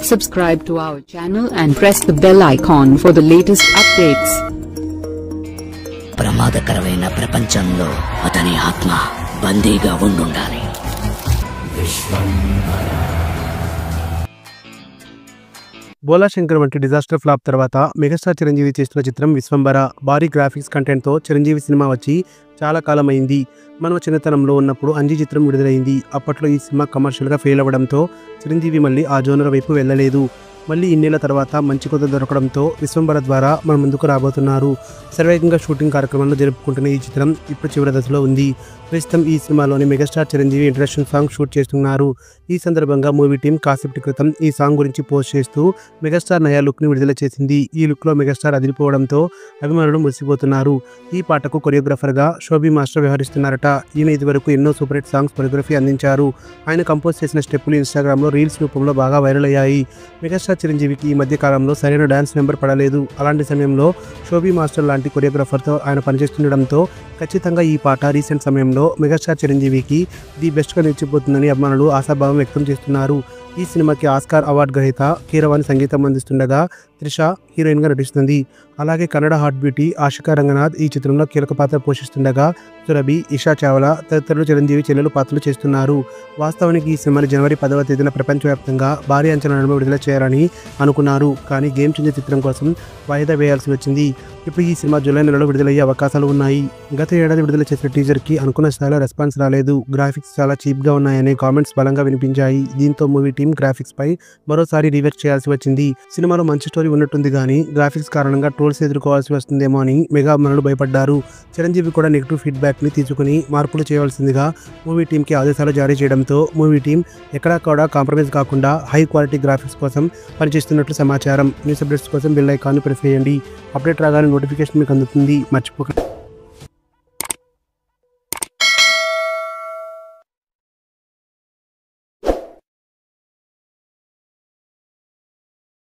Subscribe to our channel and press the bell icon for the latest updates. ప్రమాదకరమైన ప్రపంచంలో అతని ఆత్మ బందీగా ఉండాలి. బోలా శంకర్ వంటి డిజాస్టర్ ఫ్లాప్ తర్వాత మెగాస్టార్ చిరంజీవి చేస్తున్న చిత్రం విశ్వంబర. భారీ గ్రాఫిక్స్ కంటెంట్తో చిరంజీవి సినిమా వచ్చి చాలా కాలం అయింది. మనం చిన్నతనంలో ఉన్నప్పుడు అంజీ చిత్రం విడుదలైంది. అప్పట్లో ఈ సినిమా కమర్షియల్గా ఫెయిల్ అవ్వడంతో చిరంజీవి మళ్ళీ ఆ జోనర్ వైపు వెళ్ళలేదు. మళ్ళీ ఇన్నేళ్ల తర్వాత మంచి కొత్త దొరకడంతో విశ్వంబర ద్వారా మన ముందుకు రాబోతున్నారు. శరవేగంగా షూటింగ్ కార్యక్రమాలను జరుపుకుంటున్న ఈ చిత్రం ఇప్పుడు చివరి దశలో ఉంది. ప్రస్తుతం ఈ సినిమాలోని megastar Chiranjeevi introduction song shoot చేస్తున్నారు. ఈ సందర్భంగా మూవీ టీం కాసేపటి క్రితం ఈ సాంగ్ గురించి పోస్ట్ చేస్తూ మెగాస్టార్ నయా లుక్ని విడుదల చేసింది. ఈ లుక్లో మెగాస్టార్ అదిరిపోవడంతో అభిమానులు మురిసిపోతున్నారు. ఈ పాటకు కొరియోగ్రాఫర్గా శోభి మాస్టర్ వ్యవహరిస్తున్నారట. ఈయన ఇదివరకు ఎన్నో సూపర్ హిట్ సాంగ్స్ కొరియోగ్రఫీ అందించారు. ఆయన కంపోజ్ చేసిన స్టెప్పులు ఇన్స్టాగ్రామ్లో రీల్స్ రూపంలో బాగా వైరల్ అయ్యాయి. మెగాస్టార్ చిరంజీవికి ఈ మధ్య కాలంలో సరైన డాన్స్ నెంబర్ పడలేదు. అలాంటి సమయంలో శోభి మాస్టర్ లాంటి కొరియోగ్రాఫర్తో ఆయన పనిచేస్తుండడంతో ఖచ్చితంగా ఈ పాట రీసెంట్ సమయంలో మెగాస్టార్ చిరంజీవికి ది బెస్ట్గా నిలిచిపోతుందని అభిమానులు ఆశాభావం వ్యక్తం చేస్తున్నారు. ఈ సినిమాకి ఆస్కార్ అవార్డు గ్రహీత కీరవాణి సంగీతం అందిస్తుండగా త్రిష హీరోయిన్గా నటిస్తుంది. అలాగే కన్నడ హాట్ బ్యూటీ ఆశికా రంగనాథ్ ఈ చిత్రంలో కీలక పాత్ర పోషిస్తుండగా సురభి, ఇషా చావ్లా తదితరులు చిరంజీవి చెల్లెలు పాత్రలు చేస్తున్నారు. వాస్తవానికి ఈ సినిమాని జనవరి 10వ తేదీన ప్రపంచవ్యాప్తంగా భారీ అంచనాల నడుమ విడుదల చేయాలని అనుకున్నారు. కానీ గేమ్ చేంజర్ చిత్రం కోసం వాయిదా వేయాల్సి వచ్చింది. ఇప్పుడు ఈ సినిమా జూలై నెలలో విడుదలయ్యే అవకాశాలు ఉన్నాయి. గత ఏడాది విడుదల చేసిన టీజర్కి అనుకున్న స్థాయిలో రెస్పాన్స్ రాలేదు. గ్రాఫిక్స్ చాలా చీప్గా ఉన్నాయనే కామెంట్స్ బలంగా వినిపించాయి. దీంతో మూవీ టీం గ్రాఫిక్స్ పై మరోసారి రీవర్క్ చేయాల్సి వచ్చింది. సినిమాలో మంచి స్టోరీ ఉన్నట్టుంది కానీ గ్రాఫిక్స్ కారణంగా ట్రోల్స్ ఎదుర్కోవాల్సి వస్తుందేమో అని మెగా అభిమానులు భయపడ్డారు. చిరంజీవి కూడా నెగిటివ్ ఫీడ్బ్యాక్ని తీసుకుని మార్పులు చేయవలసిందిగా మూవీ టీంకి ఆదేశాలు జారీ చేయడంతో మూవీ టీం ఎక్కడా కూడా కాంప్రమైజ్ కాకుండా హై క్వాలిటీ గ్రాఫిక్స్ కోసం పనిచేస్తున్నట్లు సమాచారం. న్యూస్ అప్డేట్స్ కోసం బెల్ ఐకాన్ని ప్రెస్ చేయండి. అప్డేట్ రాగానే నోటిఫికేషన్ మీకు అందుతుంది. మర్చిపోకండి.